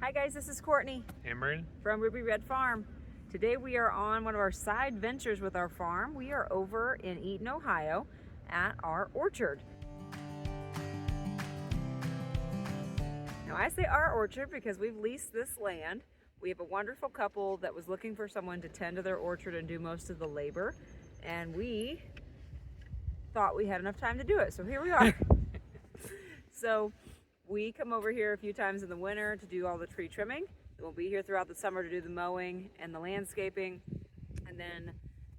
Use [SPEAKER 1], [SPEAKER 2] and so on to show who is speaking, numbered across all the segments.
[SPEAKER 1] Hi guys, this is Courtney
[SPEAKER 2] Cameron
[SPEAKER 1] from Ruby Red Farm. Today we are on one of our side ventures with our farm. We are over in Eaton, Ohio at our orchard. Now I say our orchard because we've leased this land. We have a wonderful couple that was looking for someone to tend to their orchard and do most of the labor, and we thought we had enough time to do it, so here we are. So we come over here a few times in the winter to do all the tree trimming. We'll be here throughout the summer to do the mowing and the landscaping. And then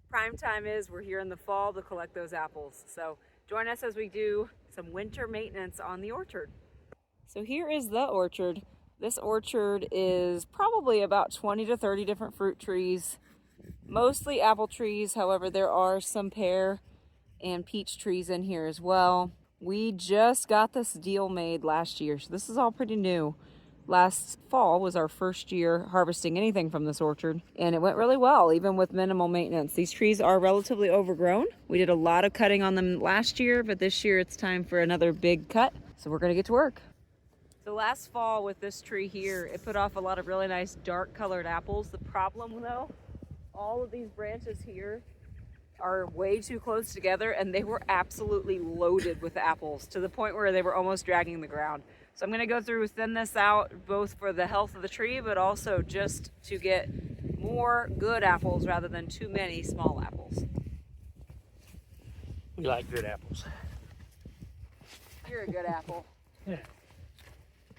[SPEAKER 1] prime time is we're here in the fall to collect those apples. So join us as we do some winter maintenance on the orchard. So here is the orchard. This orchard is probably about 20 to 30 different fruit trees, mostly apple trees. However, there are some pear and peach trees in here as well. We just got this deal made last year, so this is all pretty new. Last fall was our first year harvesting anything from this orchard, and it went really well, even with minimal maintenance. These trees are relatively overgrown. We did a lot of cutting on them last year, but this year it's time for another big cut, so we're gonna get to work. So last fall with this tree here, it put off a lot of really nice dark colored apples. The problem though, all of these branches here are way too close together, and they were absolutely loaded with apples to the point where they were almost dragging the ground. So I'm going to go through, thin this out, both for the health of the tree, but also just to get more good apples rather than too many small apples.
[SPEAKER 2] We like good apples.
[SPEAKER 1] You're a good apple.
[SPEAKER 2] Yeah.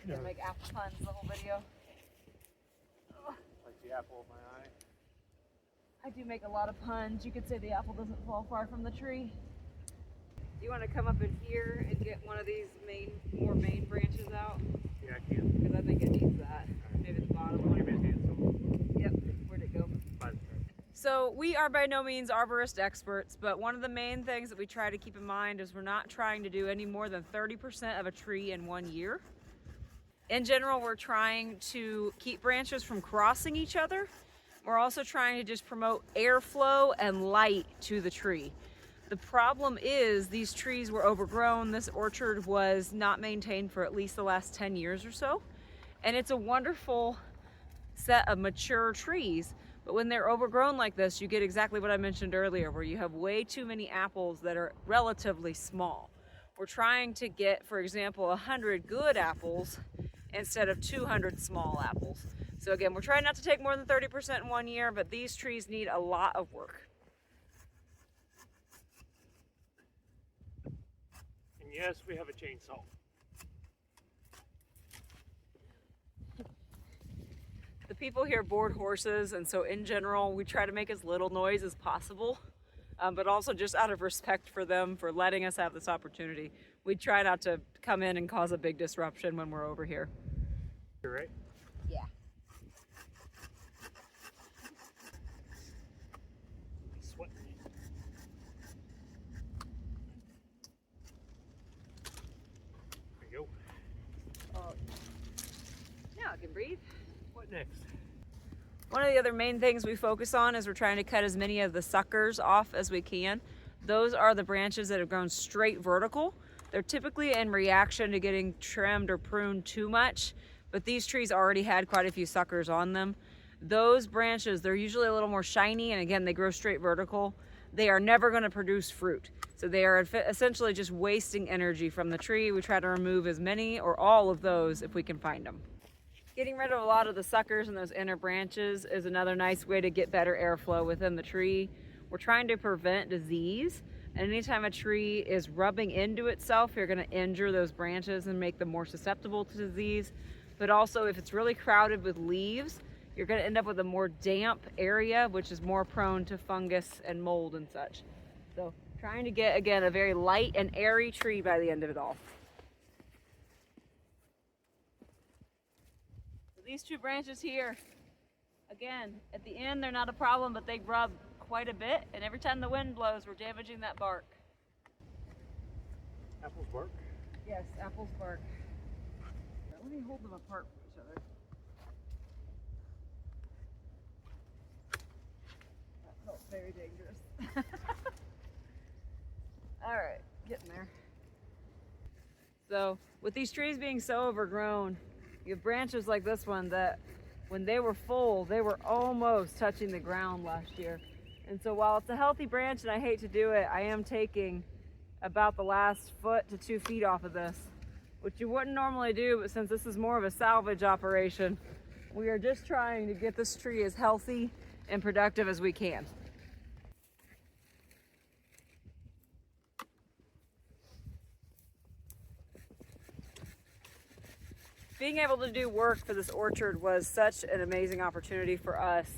[SPEAKER 1] You can make apple puns the whole video.
[SPEAKER 2] Like the apple of my eye.
[SPEAKER 1] I do make a lot of puns. You could say the apple doesn't fall far from the tree. Do you want to come up in here and get one of these more main branches out?
[SPEAKER 2] Yeah, I can.
[SPEAKER 1] Because I think it needs that. Maybe the bottom one.
[SPEAKER 2] Give me a hand.
[SPEAKER 1] Yep. Where'd it go?
[SPEAKER 2] Fine.
[SPEAKER 1] So we are by no means arborist experts, but one of the main things that we try to keep in mind is we're not trying to do any more than 30% of a tree in 1 year. In general, we're trying to keep branches from crossing each other. We're also trying to just promote airflow and light to the tree. The problem is these trees were overgrown. This orchard was not maintained for at least the last 10 years or so. And it's a wonderful set of mature trees. But when they're overgrown like this, you get exactly what I mentioned earlier, where you have way too many apples that are relatively small. We're trying to get, for example, 100 good apples instead of 200 small apples. So again, we're trying not to take more than 30% in 1 year, but these trees need a lot of work.
[SPEAKER 2] And yes, we have a chainsaw.
[SPEAKER 1] The people here board horses, and so in general, we try to make as little noise as possible, but also just out of respect for them for letting us have this opportunity. We try not to come in and cause a big disruption when we're over here.
[SPEAKER 2] You're right.
[SPEAKER 1] Yeah.
[SPEAKER 2] Sweating. There you go.
[SPEAKER 1] Oh. Now I can breathe.
[SPEAKER 2] What next?
[SPEAKER 1] One of the other main things we focus on is we're trying to cut as many of the suckers off as we can. Those are the branches that have grown straight vertical. They're typically in reaction to getting trimmed or pruned too much, but these trees already had quite a few suckers on them. Those branches, they're usually a little more shiny, and again, they grow straight vertical. They are never going to produce fruit. So they are essentially just wasting energy from the tree. We try to remove as many or all of those if we can find them. Getting rid of a lot of the suckers and those inner branches is another nice way to get better airflow within the tree. We're trying to prevent disease, and anytime a tree is rubbing into itself, you're going to injure those branches and make them more susceptible to disease. But also, if it's really crowded with leaves, you're going to end up with a more damp area, which is more prone to fungus and mold and such. So trying to get, again, a very light and airy tree by the end of it all. So these two branches here, again, at the end, they're not a problem, but they rub quite a bit, and every time the wind blows, we're damaging that bark.
[SPEAKER 2] Apples bark?
[SPEAKER 1] Yes, apples bark. Let me hold them apart from each other. That felt very dangerous. All right, getting there. So with these trees being so overgrown, You have branches like this one that when they were full, they were almost touching the ground last year. And so while it's a healthy branch and I hate to do it, I am taking about the last foot to 2 feet off of this, which you wouldn't normally do, but since this is more of a salvage operation, we are just trying to get this tree as healthy and productive as we can. Being able to do work for this orchard was such an amazing opportunity for us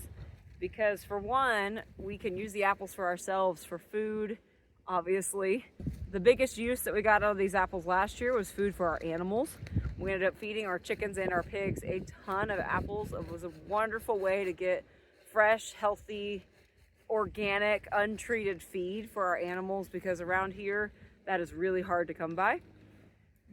[SPEAKER 1] because, for one, we can use the apples for ourselves for food, obviously. The biggest use that we got out of these apples last year was food for our animals. We ended up feeding our chickens and our pigs a ton of apples. It was a wonderful way to get fresh, healthy, organic, untreated feed for our animals because around here that is really hard to come by.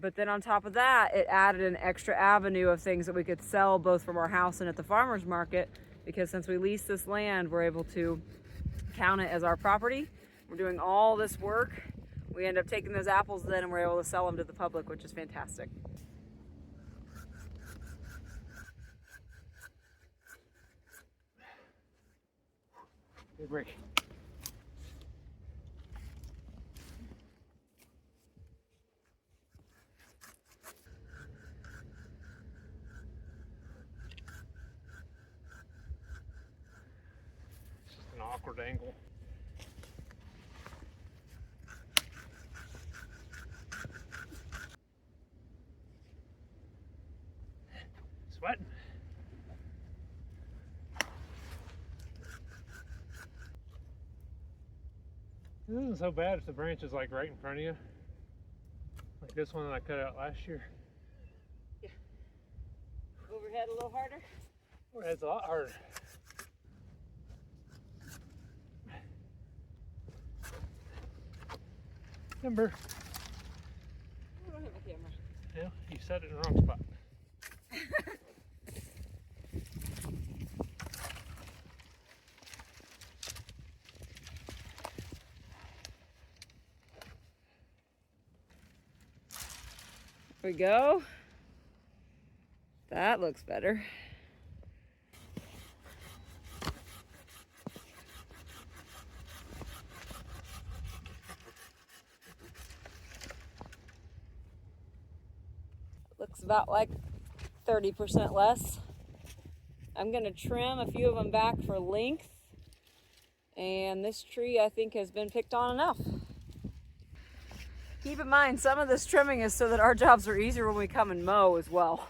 [SPEAKER 1] But then on top of that, it added an extra avenue of things that we could sell both from our house and at the farmer's market, because since we lease this land, we're able to count it as our property. We're doing all this work. We end up taking those apples then and we're able to sell them to the public, which is fantastic.
[SPEAKER 2] Good break. An awkward angle. Sweating. This isn't so bad if the branch is like right in front of you. Like this one that I cut out last year.
[SPEAKER 1] Yeah. Overhead a little harder?
[SPEAKER 2] Overhead's a lot harder. Timber.
[SPEAKER 1] I don't have a camera.
[SPEAKER 2] Yeah, you set it in the wrong spot.
[SPEAKER 1] There we go. That looks better. Looks about like 30% less. I'm gonna trim a few of them back for length. And this tree I think has been picked on enough. Keep in mind, some of this trimming is so that our jobs are easier when we come and mow as well.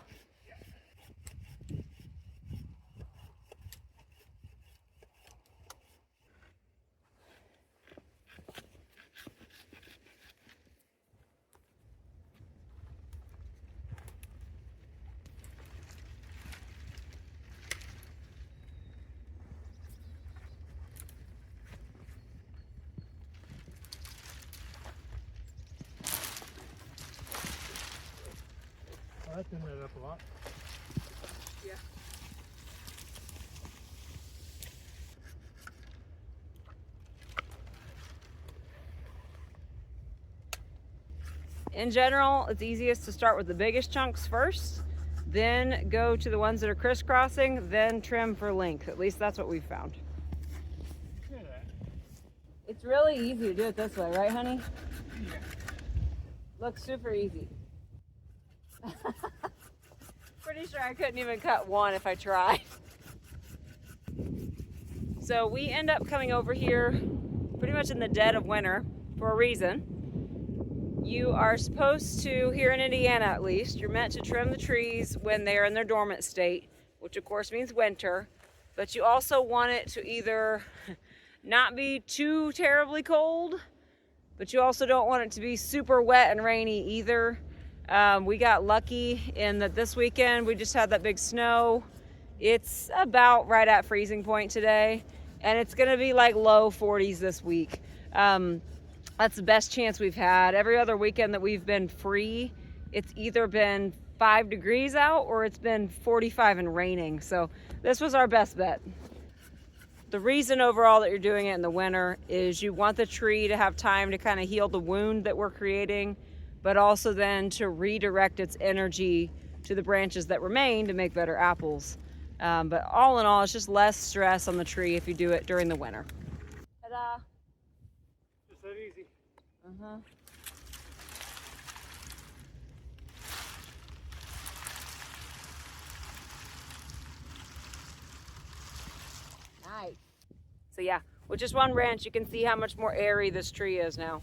[SPEAKER 2] Well, that thinned that up a lot.
[SPEAKER 1] Yeah. In general, it's easiest to start with the biggest chunks first, then go to the ones that are crisscrossing, then trim for length. At least that's what we've found.
[SPEAKER 2] Look at that.
[SPEAKER 1] It's really easy to do it this way, right, honey?
[SPEAKER 2] Yeah.
[SPEAKER 1] Looks super easy. Pretty sure I couldn't even cut one if I tried. So we end up coming over here pretty much in the dead of winter for a reason. You are supposed to, here in Indiana at least, you're meant to trim the trees when they're in their dormant state, which of course means winter, but you also want it to either not be too terribly cold, but you also don't want it to be super wet and rainy either. We got lucky in that this weekend we just had that big snow. It's about right at freezing point today, and it's gonna be like low 40s this week. That's the best chance we've had. Every other weekend that we've been free, it's either been 5 degrees out or it's been 45 and raining. So this was our best bet. The reason overall that you're doing it in the winter is you want the tree to have time to kind of heal the wound that we're creating, but also then to redirect its energy to the branches that remain to make better apples. But all in all, it's just less stress on the tree if you do it during the winter. Ta-da!
[SPEAKER 2] Just that easy.
[SPEAKER 1] Uh-huh. Nice. So yeah, with just one branch, you can see how much more airy this tree is now.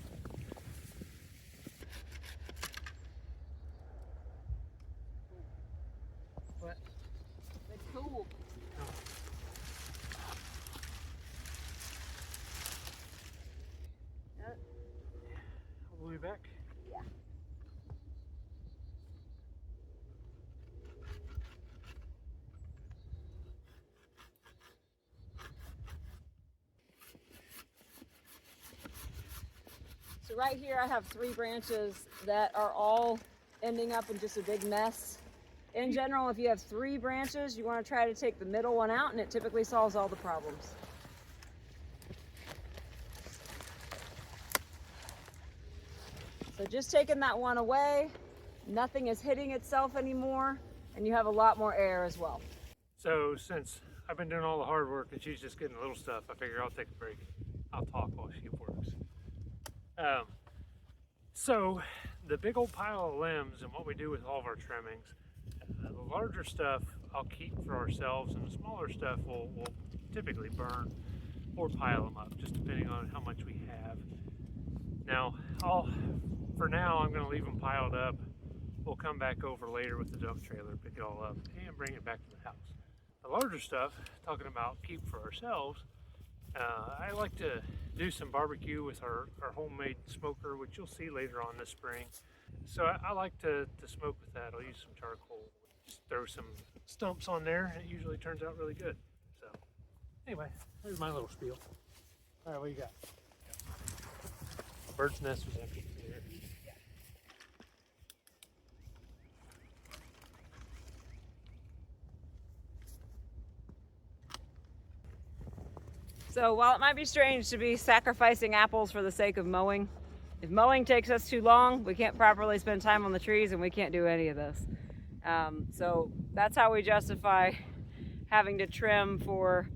[SPEAKER 2] What?
[SPEAKER 1] It's cool.
[SPEAKER 2] All the way back?
[SPEAKER 1] Yeah. So right here I have 3 branches that are all ending up in just a big mess. In general, if you have 3 branches, you want to try to take the middle one out, and it typically solves all the problems. So just taking that one away, nothing is hitting itself anymore, and you have a lot more air as well.
[SPEAKER 2] So since I've been doing all the hard work and she's just getting the little stuff, I figure I'll take a break. I'll talk while she works. So the big old pile of limbs and what we do with all of our trimmings, the larger stuff I'll keep for ourselves, and the smaller stuff we'll typically burn or pile them up, just depending on how much we have. Now, for now, I'm going to leave them piled up. We'll come back over later with the dump trailer, pick it all up, and bring it back to the house. The larger stuff, talking about keep for ourselves, I like to do some barbecue with our homemade smoker, which you'll see later on this spring. So I like to smoke with that. I'll use some charcoal, just throw some stumps on there, and it usually turns out really good. So anyway, there's my little spiel. All right, what you got? Bird's nest was empty here.
[SPEAKER 1] So while it might be strange to be sacrificing apples for the sake of mowing, if mowing takes us too long, we can't properly spend time on the trees and we can't do any of this. So that's how we justify having to trim for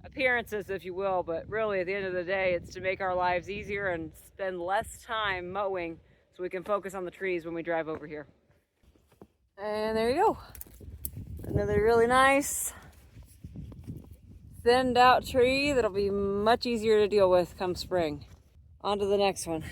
[SPEAKER 1] appearances, if you will, but really at the end of the day, it's to make our lives easier and spend less time mowing so we can focus on the trees when we drive over here. And there you go. Another really nice thinned out tree that'll be much easier to deal with come spring. On to the next one.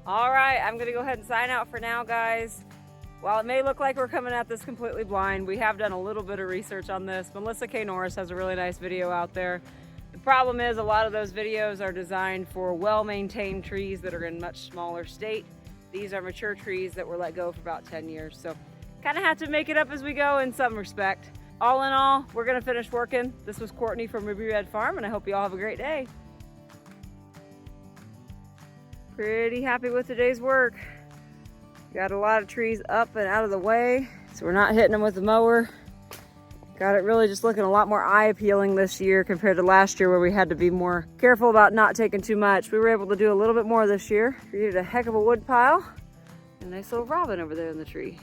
[SPEAKER 1] All right, I'm gonna go ahead and sign out for now, guys. While it may look like we're coming at this completely blind, we have done a little bit of research on this. Melissa K. Norris has a really nice video out there. The problem is a lot of those videos are designed for well-maintained trees that are in much smaller state. These are mature trees that were let go for about 10 years. So kind of have to make it up as we go in some respect. All in all, we're gonna finish working. This was Courtney from Ruby Red Farm, and I hope you all have a great day. Pretty happy with today's work. Got a lot of trees up and out of the way, so we're not hitting them with the mower. Got it really just looking a lot more eye appealing this year compared to last year where we had to be more careful about not taking too much. We were able to do a little bit more this year. Created a heck of a wood pile. A nice little robin over there in the tree.